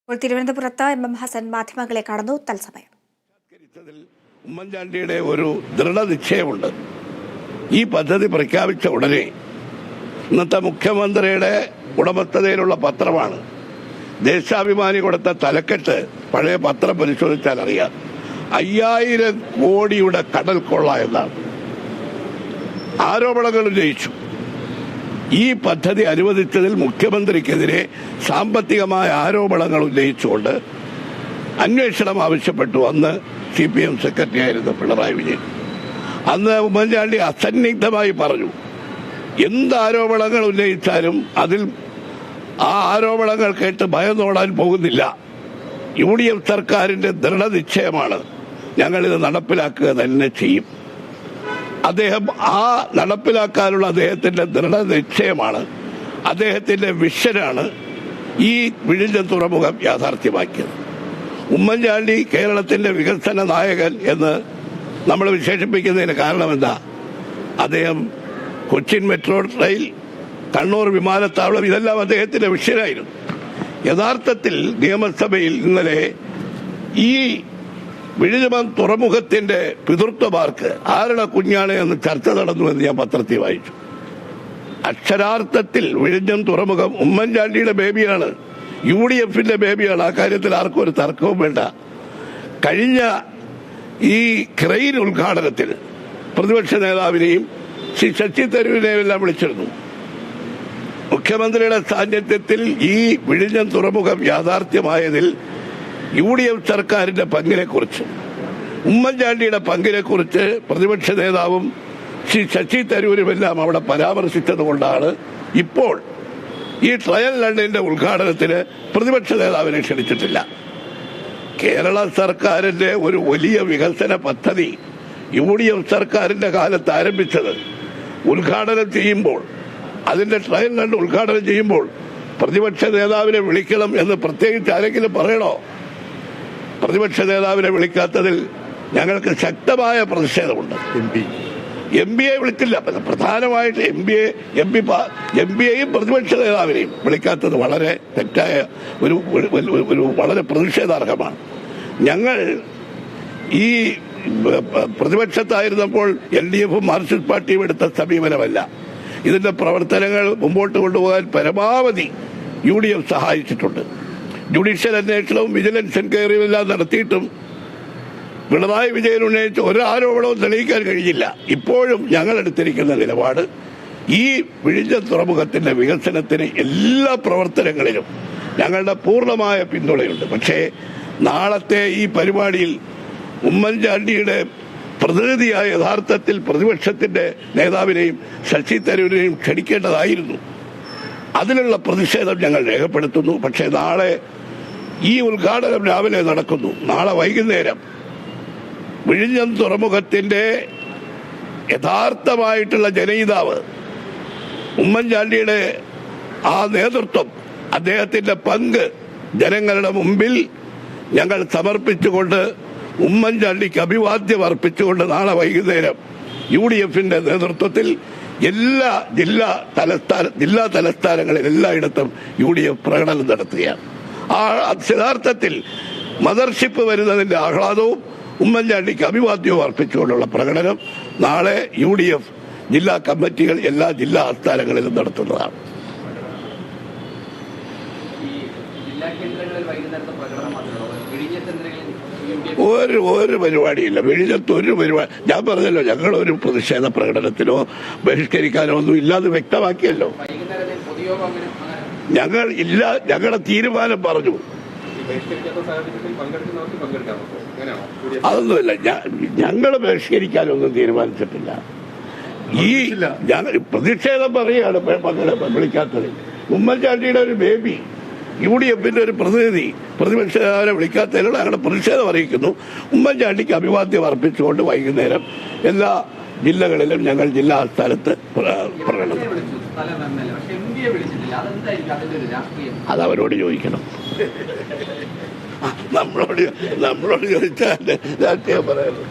തിരുവനന്തപുരത്ത് MM ഹസൻ മാധ്യമങ്ങളെ കാണുന്നു. തത്സമയം. ഉമ്മൻചാണ്ടിയുടെ ഒരു ദൃഢനിശ്ചയമുണ്ട്. ഈ പദ്ധതി പ്രഖ്യാപിച്ച ഉടനെ ഇന്നത്തെ മുഖ്യമന്ത്രിയുടെ ഉടമസ്ഥതയിലുള്ള പത്രമാണ്. ദേശാഭിമാനി കൊടുത്ത തലക്കെട്ട് പഴയ പത്രം പരിശോധിച്ചാൽ അറിയാം. 5000 കോടിയുടെ കടൽ കൊള്ള എന്നാണ്. ആരോപണങ്ങൾ ഉന്നയിച്ചു. ഈ പദ്ധതി അനുവദിച്ചതിൽ മുഖ്യമന്ത്രിക്കെതിരെ സാമ്പത്തികമായ ആരോപണങ്ങൾ ഉന്നയിച്ചുകൊണ്ട് അന്വേഷണം ആവശ്യപ്പെട്ടു. അന്ന് CPM സെക്രട്ടറി ആയിരുന്ന പിണറായി വിജയൻ. അന്ന് ഉമ്മൻചാണ്ടി അസന്നിഗ്ധമായി പറഞ്ഞു, എന്ത് ആരോപണങ്ങൾ ഉന്നയിച്ചാലും അതിൽ ആ ആരോപണങ്ങൾ കേട്ട് ഭയന്നോടാൻ പോകുന്നില്ല. UDF സർക്കാരിന്റെ ദൃഢനിശ്ചയമാണ്, ഞങ്ങളിത് നടപ്പിലാക്കുക തന്നെ ചെയ്യും. അദ്ദേഹം ആ നടപ്പിലാക്കാനുള്ള അദ്ദേഹത്തിന്റെ ദൃഢനിശ്ചയമാണ്, അദ്ദേഹത്തിന്റെ വിഷനാണ് ഈ വിഴിഞ്ഞം തുറമുഖം യാഥാർത്ഥ്യമാക്കിയത്. ഉമ്മൻചാണ്ടി കേരളത്തിന്റെ വികസന നായകൻ എന്ന് നമ്മൾ വിശേഷിപ്പിക്കുന്നതിന് കാരണം എന്താ? അദ്ദേഹം കൊച്ചിൻ മെട്രോ റെയിൽ, കണ്ണൂർ വിമാനത്താവളം, ഇതെല്ലാം അദ്ദേഹത്തിന്റെ വിഷനായിരുന്നു. യഥാർത്ഥത്തിൽ നിയമസഭയിൽ ഇന്നലെ ഈ വിഴിഞ്ഞം തുറമുഖത്തിന്റെ പിതൃത്വമാർക്ക് ആരുടെ കുഞ്ഞാണ് എന്ന് ചർച്ച നടന്നുവെന്ന് ഞാൻ പത്രത്തിൽ വായിച്ചു. അക്ഷരാർത്ഥത്തിൽ വിഴിഞ്ഞം തുറമുഖം ഉമ്മൻചാണ്ടിയുടെ ബേബിയാണ്, UDFന്റെ ബേബിയാണ്. ആ കാര്യത്തിൽ ആർക്കും ഒരു തർക്കവും വേണ്ട. കഴിഞ്ഞ ഈ ക്രെയിൻ ഉദ്ഘാടനത്തിൽ പ്രതിപക്ഷ നേതാവിനെയും ശ്രീ ശശി തരൂരിനെയും എല്ലാം വിളിച്ചിരുന്നു. മുഖ്യമന്ത്രിയുടെ സാന്നിധ്യത്തിൽ ഈ വിഴിഞ്ഞം തുറമുഖം യാഥാർത്ഥ്യമായതിൽ UDF സർക്കാരിന്റെ പങ്കിനെക്കുറിച്ച്, ഉമ്മൻചാണ്ടിയുടെ പങ്കിനെക്കുറിച്ച് പ്രതിപക്ഷ നേതാവും ശ്രീ ശശി തരൂരുമെല്ലാം അവിടെ പരാമർശിച്ചതുകൊണ്ടാണ് ഇപ്പോൾ ഈ ട്രയൽ റണ്ണിന്റെ ഉദ്ഘാടനത്തിന് പ്രതിപക്ഷ നേതാവിനെ ക്ഷണിച്ചിട്ടില്ല. കേരള സർക്കാരിന്റെ ഒരു വലിയ വികസന പദ്ധതി UDF സർക്കാരിന്റെ കാലത്ത് ആരംഭിച്ചത് ഉദ്ഘാടനം ചെയ്യുമ്പോൾ, അതിന്റെ ട്രയൽ റൺ ഉദ്ഘാടനം ചെയ്യുമ്പോൾ പ്രതിപക്ഷ നേതാവിനെ വിളിക്കണം എന്ന് പ്രത്യേകിച്ച് ആരെങ്കിലും പറയണോ? പ്രതിപക്ഷ നേതാവിനെ വിളിക്കാത്തതിൽ ഞങ്ങൾക്ക് ശക്തമായ പ്രതിഷേധമുണ്ട്. MP യെ വിളിച്ചില്ല. പ്രധാനമായിട്ട് MP യെയും പ്രതിപക്ഷ നേതാവിനെയും വിളിക്കാത്തത് വളരെ തെറ്റായ ഒരു വളരെ പ്രതിഷേധാർഹമാണ്. ഞങ്ങൾ ഈ പ്രതിപക്ഷത്തായിരുന്നപ്പോൾ LDFും മാർക്സിസ്റ്റ് പാർട്ടിയും എടുത്ത സമീപനമല്ല. ഇതിന്റെ പ്രവർത്തനങ്ങൾ മുമ്പോട്ട് കൊണ്ടുപോകാൻ പരമാവധി UDF സഹായിച്ചിട്ടുണ്ട്. ജുഡീഷ്യൽ അന്വേഷണവും വിജിലൻസ് എൻക്വയറിയും എല്ലാം നടത്തിയിട്ടും പിണറായി വിജയൻ ഉന്നയിച്ച ഒരു ആരോപണവും തെളിയിക്കാൻ കഴിയില്ല. ഇപ്പോഴും ഞങ്ങൾ എടുത്തിരിക്കുന്ന നിലപാട്, ഈ വിഴിഞ്ഞം തുറമുഖത്തിന്റെ വികസനത്തിന് എല്ലാ പ്രവർത്തനങ്ങളിലും ഞങ്ങളുടെ പൂർണ്ണമായ പിന്തുണയുണ്ട്. പക്ഷേ നാളത്തെ ഈ പരിപാടിയിൽ ഉമ്മൻചാണ്ടിയുടെ പ്രതിനിധിയായ യഥാർത്ഥത്തിൽ പ്രതിപക്ഷത്തിന്റെ നേതാവിനെയും ശശി തരൂരിനെയും ക്ഷണിക്കേണ്ടതായിരുന്നു. അതിനുള്ള പ്രതിഷേധം ഞങ്ങൾ രേഖപ്പെടുത്തുന്നു. പക്ഷേ നാളെ ഈ ഉദ്ഘാടനം രാവിലെ നടക്കുന്നു. നാളെ വൈകുന്നേരം വിഴിഞ്ഞം തുറമുഖത്തിന്റെ യഥാർത്ഥമായിട്ടുള്ള ജനയിതാവ് ഉമ്മൻചാണ്ടിയുടെ ആ നേതൃത്വം, അദ്ദേഹത്തിന്റെ പങ്ക് ജനങ്ങളുടെ മുമ്പിൽ ഞങ്ങൾ സമർപ്പിച്ചുകൊണ്ട്, ഉമ്മൻചാണ്ടിക്ക് അഭിവാദ്യം അർപ്പിച്ചുകൊണ്ട് നാളെ വൈകുന്നേരം UDFന്റെ നേതൃത്വത്തിൽ എല്ലാ ജില്ലാ തലസ്ഥാനങ്ങളിൽ എല്ലായിടത്തും UDF പ്രകടനം നടത്തുകയാണ്. ആ യഥാർത്ഥത്തിൽ മദർഷിപ്പ് വരുന്നതിന്റെ ആഹ്ലാദവും ഉമ്മൻചാണ്ടിക്ക് അഭിവാദ്യവും അർപ്പിച്ചുകൊണ്ടുള്ള പ്രകടനം നാളെ UDF ജില്ലാ കമ്മിറ്റികൾ എല്ലാ ജില്ലാ ആസ്ഥാനങ്ങളിലും നടത്തുന്നതാണ്. ഒരു പരിപാടിയില്ല വിഴിഞ്ഞത്ത്, ഒരു പരിപാടി. ഞാൻ പറഞ്ഞല്ലോ, ഞങ്ങളൊരു പ്രതിഷേധ പ്രകടനത്തിനോ ബഹിഷ്കരിക്കാനോ ഒന്നും ഇല്ലാതെ വ്യക്തമാക്കിയല്ലോ. ഞങ്ങൾ ഇല്ല, ഞങ്ങളുടെ തീരുമാനം പറഞ്ഞു. അതൊന്നുമില്ല, ഞങ്ങൾ ബഹിഷ്കരിക്കാനൊന്നും തീരുമാനിച്ചിട്ടില്ല. ഈ പ്രതിഷേധം പറയുകയാണ് വിളിക്കാത്തത്. ഉമ്മൻചാണ്ടിയുടെ ഒരു ബേബി, UDFന്റെ ഒരു പ്രതിനിധി പ്രതിപക്ഷ നേതാവിനെ വിളിക്കാത്തതിനുള്ള ഞങ്ങളുടെ പ്രതിഷേധം അറിയിക്കുന്നു. ഉമ്മൻചാണ്ടിക്ക് അഭിവാദ്യം അർപ്പിച്ചുകൊണ്ട് വൈകുന്നേരം എല്ലാ ജില്ലകളിലും ഞങ്ങൾ ജില്ലാ ആസ്ഥാനത്ത് പ്രകടനം. അതവരോട് ചോദിക്കണം. നമ്മളോട് ചോദിച്ചാൽ രാഷ്ട്രീയം പറയാനുള്ളൂ.